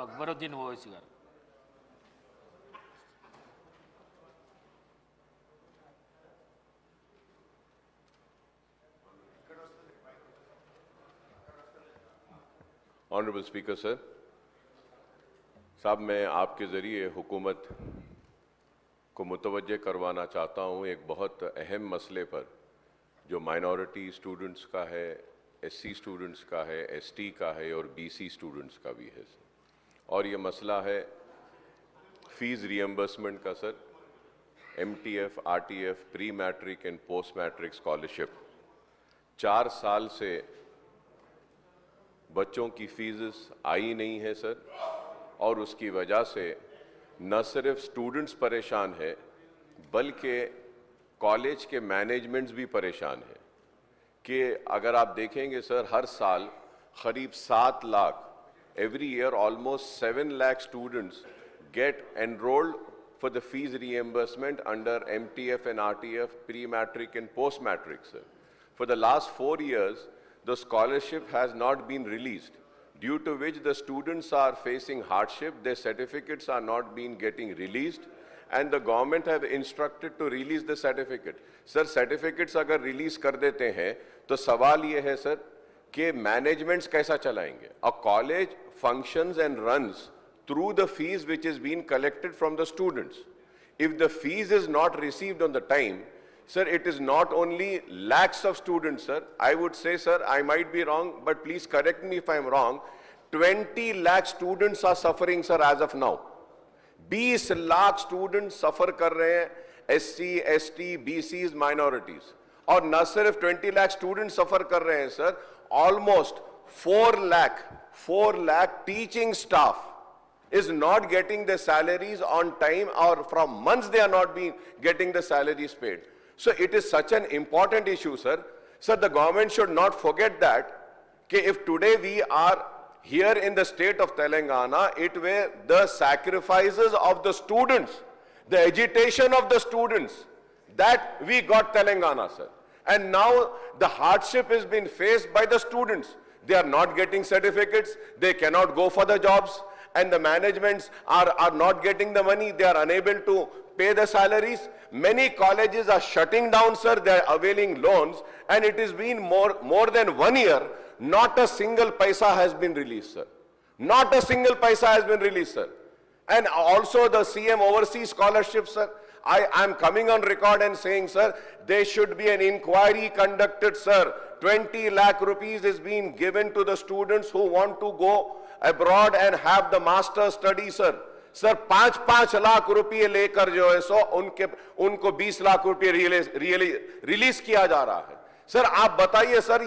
అక్బరుద్దీన్ ఓవైసీ గారు. Honourable speaker sir साहब, मैं आपके ज़रिए हुकूमत को मुतवज्जे करवाना चाहता हूँ एक बहुत अहम मसले पर जो माइनॉरिटी स्टूडेंट्स का है, एससी स्टूडेंट्स का है, एसटी का है और बीसी स्टूडेंट्स का भी है सर. और ये मसला है फीस रियम्बर्समेंट का sir. MTF, RTF, pre matric and post matric scholarship 4 साल से बच्चों की फीस आई नहीं है सर, और उसकी वजह से न सिर्फ स्टूडेंट्स परेशान है बल्कि कॉलेज के मैनेजमेंट्स भी परेशान है कि अगर आप देखेंगे सर हर साल करीब 7 lakh, every year almost 7 lakh students get enrolled for the fees reimbursement under MTF and RTF, pre-matric and post-matric sir. For the last 4 years, the scholarship has not been released, due to which the students are facing hardship, their certificates are not being getting released, and the government have instructed to release the certificate. Sir, certificates अगर release कर देते हैं तो सवाल ये है sir कि managements कैसा चलाएंगे? A college functions and runs through the fees which is being collected from the students. If the fees is not received on the time, sir, it is not only lakhs of students, sir. I would say, sir, I might be wrong, but please correct me if I am wrong. 20 lakh students are suffering, sir, as of now. 20 lakh students suffer कर रहे हैं, SC, ST, BCs, minorities. और न सिर्फ 20 lakh students suffer कर रहे हैं, sir. Almost 4 lakh teaching staff is not getting their salaries on time, or from months they are not being getting the salaries paid. So it is such an important issue, sir. Sir, the government should not forget that if today we are here in the state of Telangana, it were the sacrifices of the students, the agitation of the students, that we got Telangana, sir. And now the hardship has been faced by the students. They are not getting certificates, they cannot go for the jobs, and the managements are not getting the money, they are unable to pay the salaries. Many colleges are shutting down, sir, they are availing loans, and it has been more than 1 year, not a single paisa has been released, sir. Not a single paisa has been released, sir. And also the CM overseas scholarship, sir. I am coming on record and saying, sir, there should be an inquiry conducted, sir. 20 lakh rupees is being given to the students who want to go abroad and have the master study, sir. Sir 5-5 lakh रुपए लेकर जो है सो उनको 20 लाख रुपए release किया जा रहा है. सर आप बताइए सर,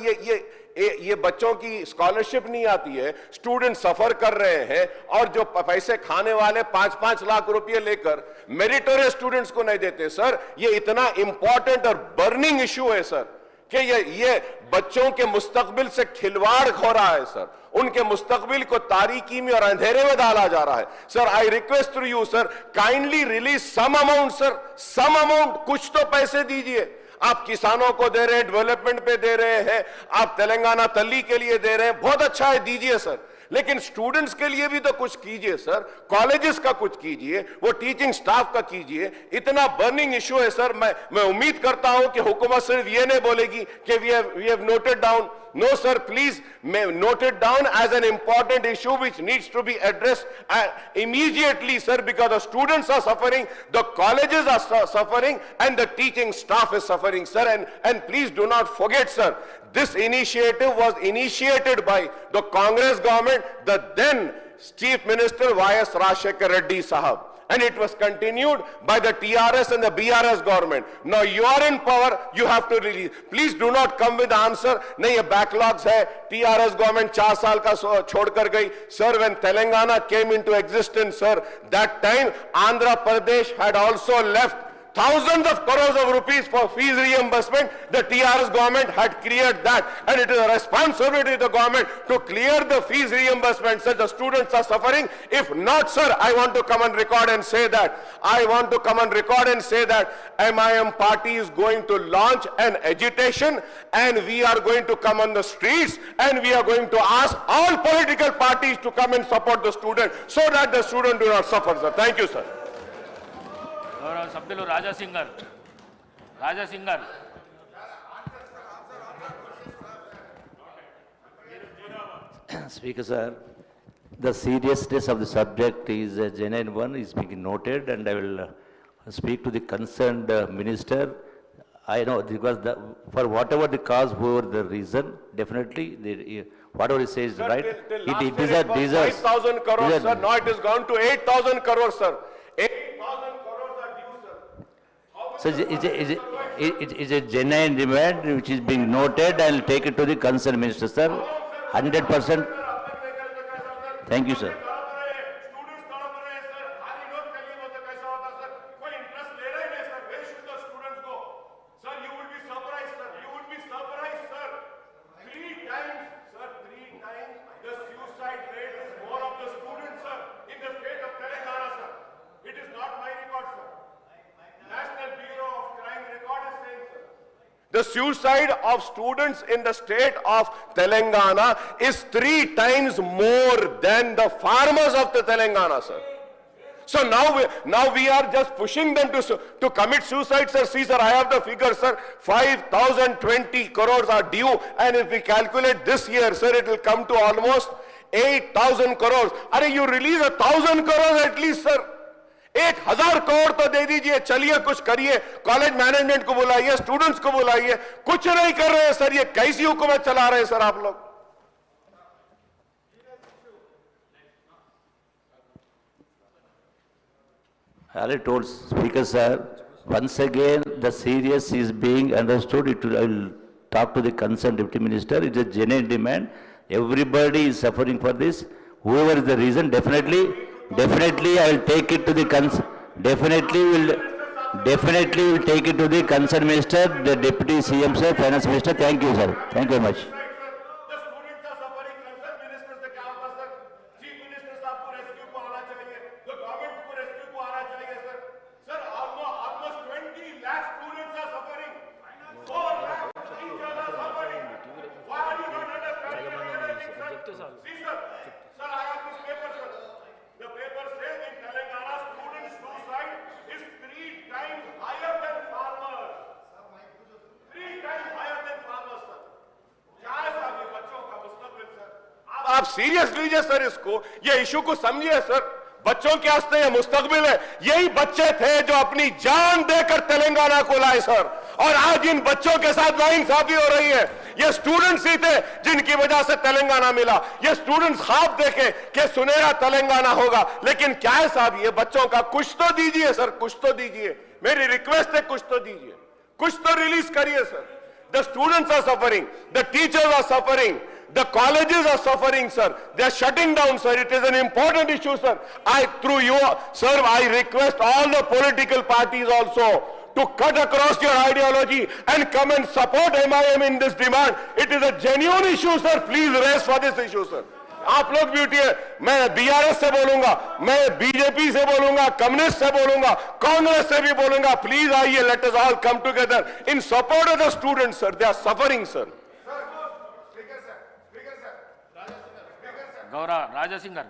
ये बच्चों की स्कॉलरशिप नहीं आती है, स्टूडेंट सफर कर रहे हैं, और जो पैसे खाने वाले 5-5 लाख रुपए लेकर मेरिटोरियस स्टूडेंट्स को नहीं देते. सर ये इतना इंपॉर्टेंट और बर्निंग इशू है सर कि ये बच्चों के मुस्तकबिल से खिलवाड़ हो रहा है सर. उनके मुस्तकबिल को तारीकी में और अंधेरे में डाला जा रहा है. Sir I request to you sir, kindly release some amount sir, some amount, कुछ तो पैसे दीजिए. आप किसानों को दे रहे हैं, डेवलपमेंट पे दे रहे हैं, आप तेलंगाना तल्ली के लिए दे रहे हैं, बहुत अच्छा है, दीजिए सर. लेकिन स्टूडेंट्स के लिए भी तो कुछ कीजिए सर, कॉलेजेस का कुछ कीजिए, वो टीचिंग स्टाफ का कीजिए. इतना बर्निंग इशू है सर. मैं उम्मीद करता हूं कि हुकूमत सिर्फ ये नहीं बोलेगी कि we have noted down. No sir, please note it down as an important issue which needs to be addressed immediately, sir, because the students are suffering, the colleges are suffering, and the teaching staff is suffering, sir. And please do not forget, sir, this initiative was initiated by the Congress government, the then Chief Minister Y.S. Rajshekar Reddy Sahab. And it was continued by the TRS and the BRS government. Now you are in power, you have to release. Please do not come with the answer, nahi ye backlogs hai, TRS government 4 साल का छोड़ कर गई. Sir, when Telangana came into existence, sir, that time Andhra Pradesh had also left thousands of crores of rupees for fees reimbursement. The TRS government had cleared that, and it is a responsibility of the government to clear the fees reimbursement. Sir, the students are suffering. If not, sir, I want to come and record and say that. I want to come and record and say that MIM party is going to launch an agitation, and we are going to come on the streets, and we are going to ask all political parties to come and support the student so that the student do not suffer, sir. Thank you, sir. గౌరవ సభ్యులు రాజా singer Speaker sir, the seriousness of the subject is a genuine one, is being noted, and I will speak to the concerned minister. I know because for whatever the cause, whoever the reason, definitely whatever he says is right. It is a 5,000 crores, sir. Now it has gone to 8,000 crores, sir. 8,000 crores are due, sir. So it's a genuine demand which is being noted. I will take it to the concerned minister, sir. 100%. Thank you, sir. The suicide of students in the state of Telangana is 3 times more than the farmers of the Telangana, sir. So now we are just pushing them to commit suicide, sir. See, sir, I have the figure, sir. 5,020 crores are due, and if we calculate this year, sir, it will come to almost 8,000 crores. Are you release 1,000 crores at least, sir? 1,000 crore तो दे दीजिए, चलिए कुछ करिए, college management को बुलाइए, students को बुलाइए, कुछ नहीं कर रहे हैं सर, ये कैसी हुकूमत चला रहे हैं सर आप लोग? I told Speaker sir, once again the serious is being understood. I will talk to the concerned deputy minister. It is a genuine demand. Everybody is suffering for this. Whoever is the reason, definitely I will take it to the definitely will take it to the concerned minister, the deputy CM sir, finance minister. Thank you, sir. Thank you very much. The students are suffering. Concerned ministers से क्या होगा sir? Chief minister साहब को rescue को आना चाहिए. The government को rescue को आना चाहिए sir. Sir, almost 20 lakh students are suffering. 4 lakh teachers are suffering. Why are you not understanding anything, sir? See, sir. Sir, I have this paper, sir. The paper says in Telangana, student suicide is 3 times higher than farmers. 3 times higher than farmers, sir. क्या है साहब ये बच्चों का मुस्तकबिल, sir? आप serious लीजिए sir इसको, ये इशू को समझिए सर. बच्चों के वास्ते ये मुस्तकबिल है. यही बच्चे थे जो अपनी जान देकर तेलंगाना को लाए सर, और आज इन बच्चों के साथ नाइंसाफी हो रही है. ये स्टूडेंट्स ही थे जिनकी वजह से तेलंगाना मिला. ये स्टूडेंट्स ख्वाब देखे कि सुनहरा तेलंगाना होगा, लेकिन क्या है साहब, ये बच्चों का कुछ तो दीजिए सर, कुछ तो दीजिए. मेरी रिक्वेस्ट है, कुछ तो दीजिए, कुछ तो रिलीज करिए sir. The students are suffering, the teachers are suffering, the colleges are suffering, sir. They are shutting down, sir. It is an important issue, sir. Through you, sir, I request all the political parties also to cut across your ideology and come and support MIM in this demand. It is a genuine issue, sir. Please raise for this issue, sir. आप लोग भी उठिए. मैं BRS से बोलूंगा, मैं BJP से बोलूंगा, कम्युनिस्ट से बोलूंगा, कांग्रेस से भी बोलूंगा. प्लीज आइए, let us all come together in support of the students, sir. They are suffering, sir. Gaurav Raja singer